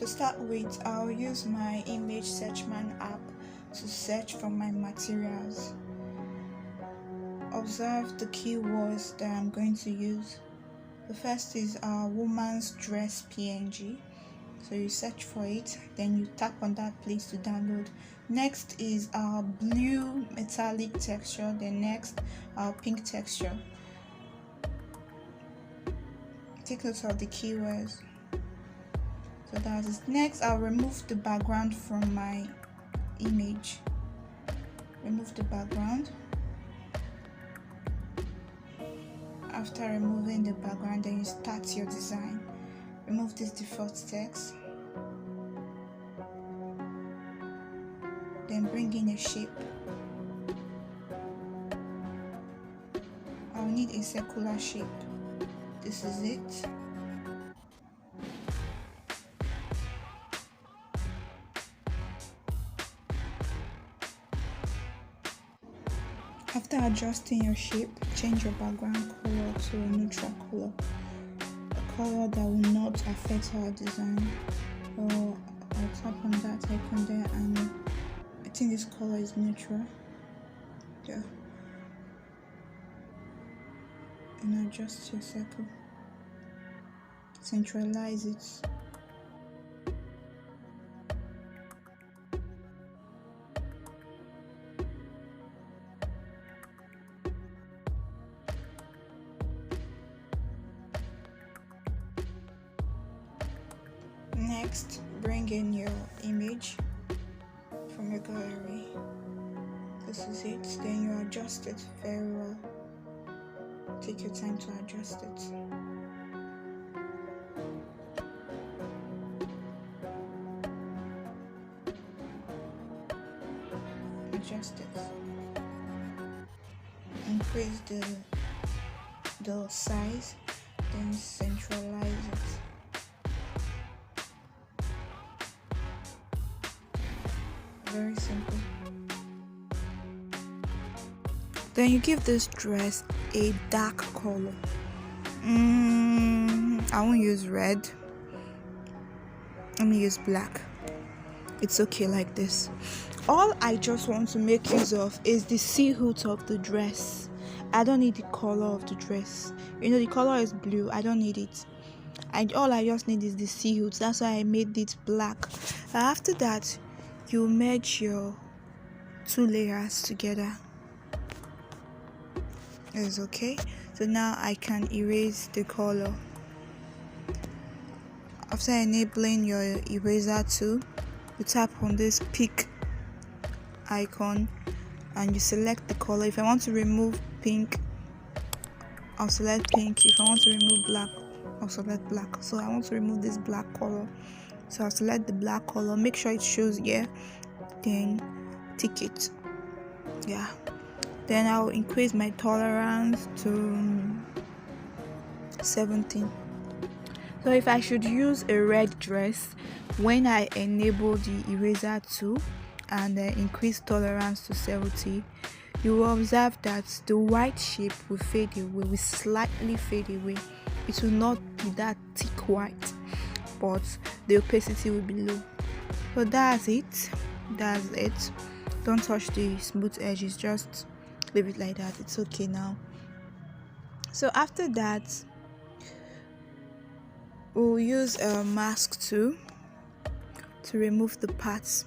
To start with, I'll use my image searchman app to search for my materials. Observe the keywords that I'm going to use. The first is woman's dress PNG. So you search for it, then you tap on that place to download. Next is our blue metallic texture, then next our pink texture. Take note of the keywords. So that is next. I'll remove the background from my image. Remove the background. After removing the background, then you start your design. Remove this default text. Then bring in a shape. I'll need a circular shape. This is it. After adjusting your shape, change your background color to a neutral color. A color that will not affect our design. So I'll tap on that icon there, and I think this color is neutral. Yeah. And adjust your circle. Centralize it. Next, bring in your image from your gallery. This is it. Then you adjust it very well. Take your time to adjust it. Adjust it. Increase the size, then centralize it. Very simple. Then you give this dress a dark color. I won't use red. Let me use black. It's okay like this. All I just want to make use of is the silhouette of the dress. I don't need the color of the dress. You know, the color is blue. I don't need it. All I just need is the silhouette. That's why I made it black. After that, you merge your two layers together. It's okay. So now I can erase the color. After enabling your eraser tool, you tap on this pick icon and you select the color. If I want to remove pink, I'll select pink. If I want to remove black, I'll select black. So I want to remove this black color, so I'll select the black color. Make sure it shows here, then tick it. Yeah. Then I'll increase my tolerance to 17. So if I should use a red dress, when I enable the eraser tool and increase tolerance to 70, you will observe that the white shape will fade away, will slightly fade away. It will not be that thick white, but the opacity will be low. So that's it. Don't touch the smooth edges, just leave it like that. It's okay now. So after that, we'll use a mask tool to remove the parts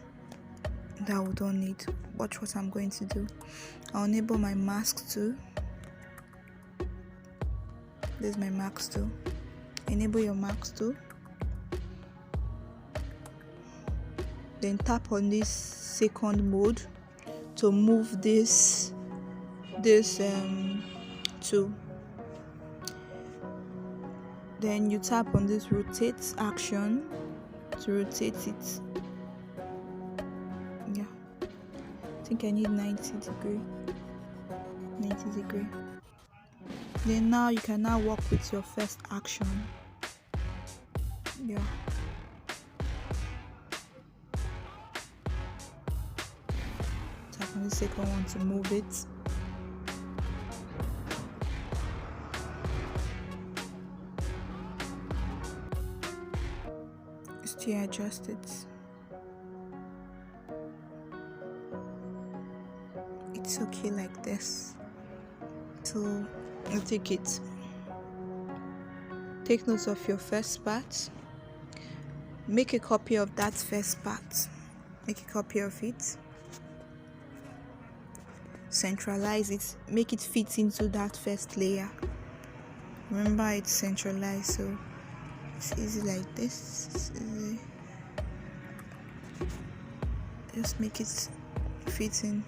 that we don't need. Watch what I'm going to do. I'll enable my mask tool. This is my mask tool. Enable your mask tool. Then tap on this second mode to move this tool. Then you tap on this rotate action to rotate it. Yeah, I think I need 90 degree. Then now you can now work with your first action. Yeah. Tap on the second one to move it. still adjust it. It's okay like this. So I'll take it. Take note of your first part. Make a copy of that first part. Make a copy of it. Centralize it. Make it fit into that first layer. Remember, it's centralized, so it's easy like this. It's easy. Just make it fit in.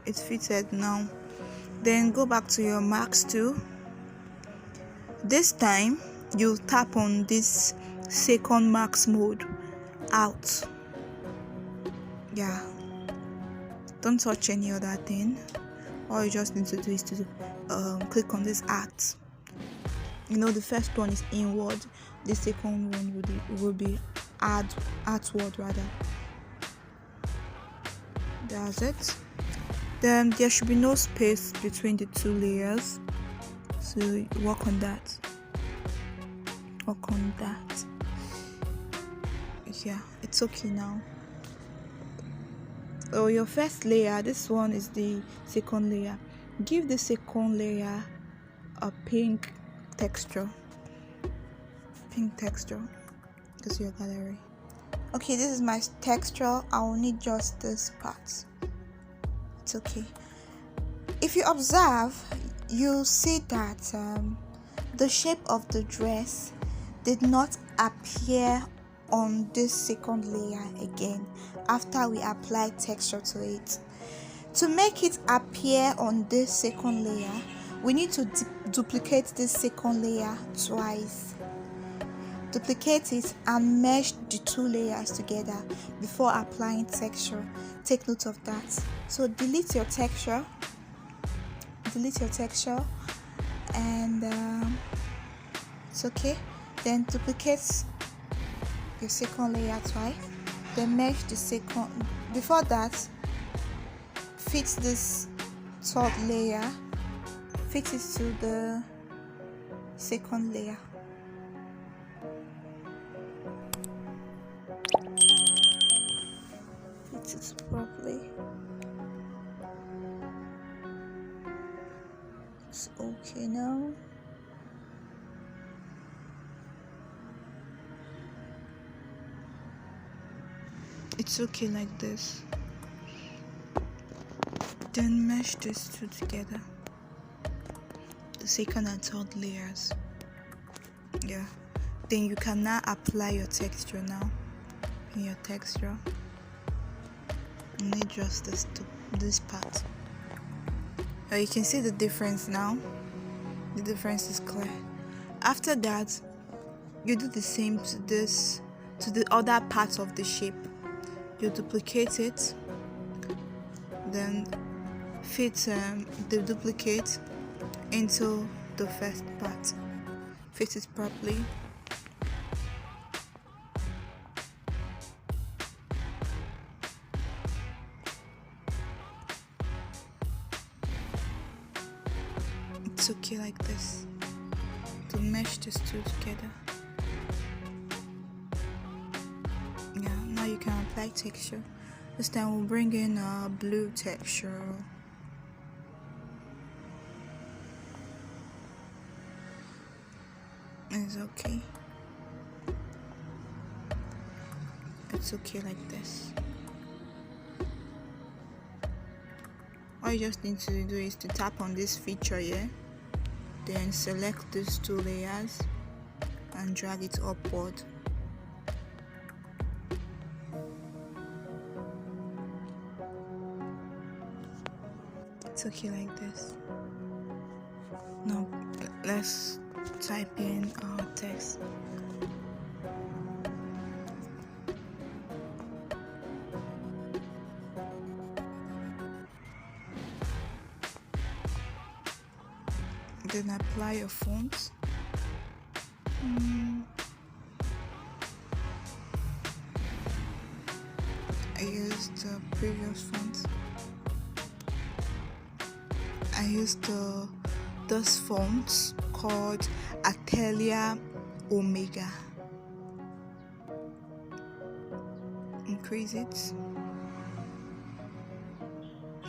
It's fitted now. Then go back to your marks tool. This time you tap on this second marks mode out. Yeah, don't touch any other thing. All you just need to do is to click on this art. You know, the first one is inward, the second one will be outward rather. That's it. Then there should be no space between the two layers, so work on that. Yeah, it's okay now. So your first layer, this one is the second layer. Give the second layer a pink texture. Because your gallery. Okay, this is my texture. I will need just this part. It's okay. If you observe, you'll see that the shape of the dress did not appear on this second layer again after we applied texture to it. To make it appear on this second layer, we need to duplicate this second layer twice. Duplicate it and mesh the two layers together before applying texture. Take note of that. So delete your texture and it's okay. Then duplicate your second layer twice, then mesh the second. Before that, fit this third layer, fit it to the second layer. Fit it properly. It's okay now. It's okay like this. Then mesh these two together, the second and third layers. Yeah, then you can now apply your texture now. In your texture, you need just this part. You can see the difference now. The difference is clear. After that, you do the same to the other parts of the shape. You duplicate it, then fit the duplicate into the first part. Fit it properly. It's okay like this. To mesh these two together. Yeah, now you can apply texture. This time we'll bring in a blue texture. It's okay. It's okay like this. All you just need to do is to tap on this feature here, then select these two layers and drag it upward. It's okay like this. Now let's type in our text. Then apply your font. I used the previous font. I used the this font called Atelier Omega. Increase it.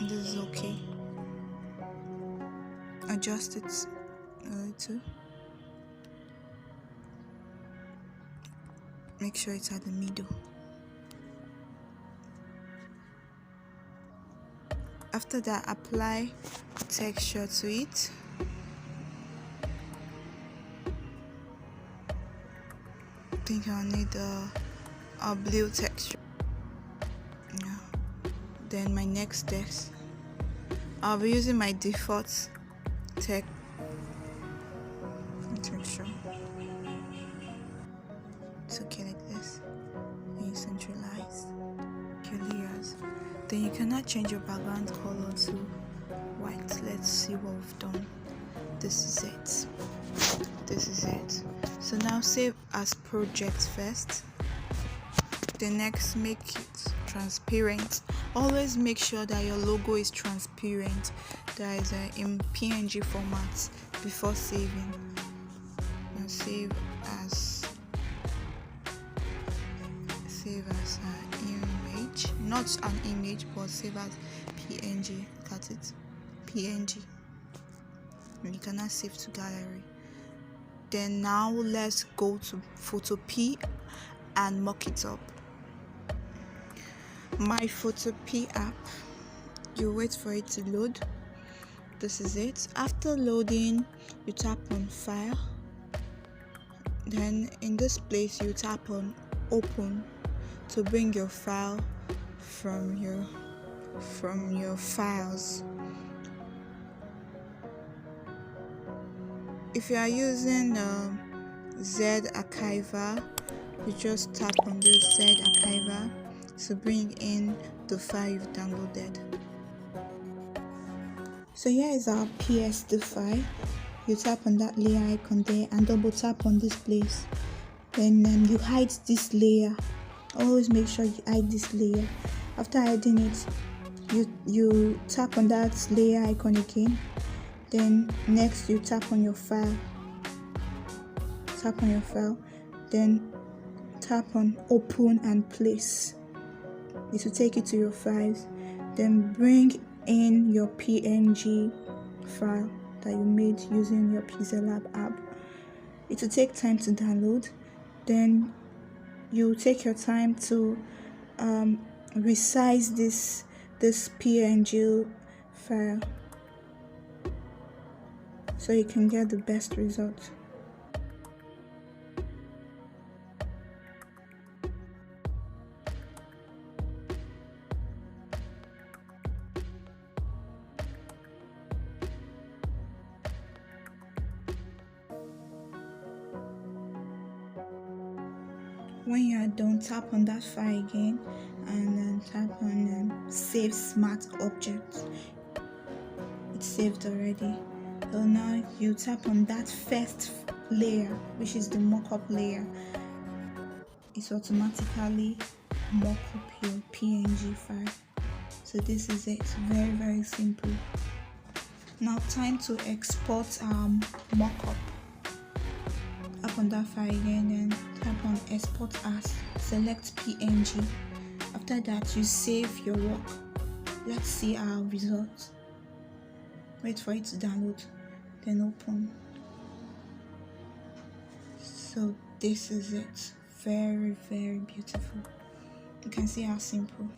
This is okay. Adjust it a little. Make sure it's at the middle. After that, apply texture to it. I think I'll need a blue texture. Yeah. Then my next text, I'll be using my default texture. It's okay like this. And you centralize your layers. Then you cannot change your background color to white. Let's see what we've done. This is it. This is it. So now save as project first. Then next, make it transparent. Always make sure that your logo is transparent. That is in PNG format before saving. And save as an image, not an image, but save as PNG. Look at it, PNG. And you cannot save to gallery. Then now let's go to Photopea and mock it up. My Photopea app, you wait for it to load. This is it. After loading, you tap on file. Then in this place you tap on open to bring your file from your files. If you are using Z Archiver, you just tap on this Z Archiver to bring in the file you've downloaded. So here is our PSD file. You tap on that layer icon there and double tap on this place. Then you hide this layer. Always make sure you hide this layer. After hiding it, you tap on that layer icon again. Then next you tap on your file. Tap on your file. Then tap on open and place. It will take you to your files. Then bring in your PNG file that you made using your pixellab app. It will take time to download. Then you take your time to resize this PNG file so you can get the best result. When you are done, tap on that file again and then tap on save smart object. It's saved already. So now you tap on that first layer, which is the mockup layer. It's automatically mock up your PNG file. So this is it. Very, very simple. Now time to export mockup. Tap on that file again, then tap on export as, select PNG. After that you save your work. Let's see our results. Wait for it to download, then open. So this is it. Very, very beautiful. You can see how simple.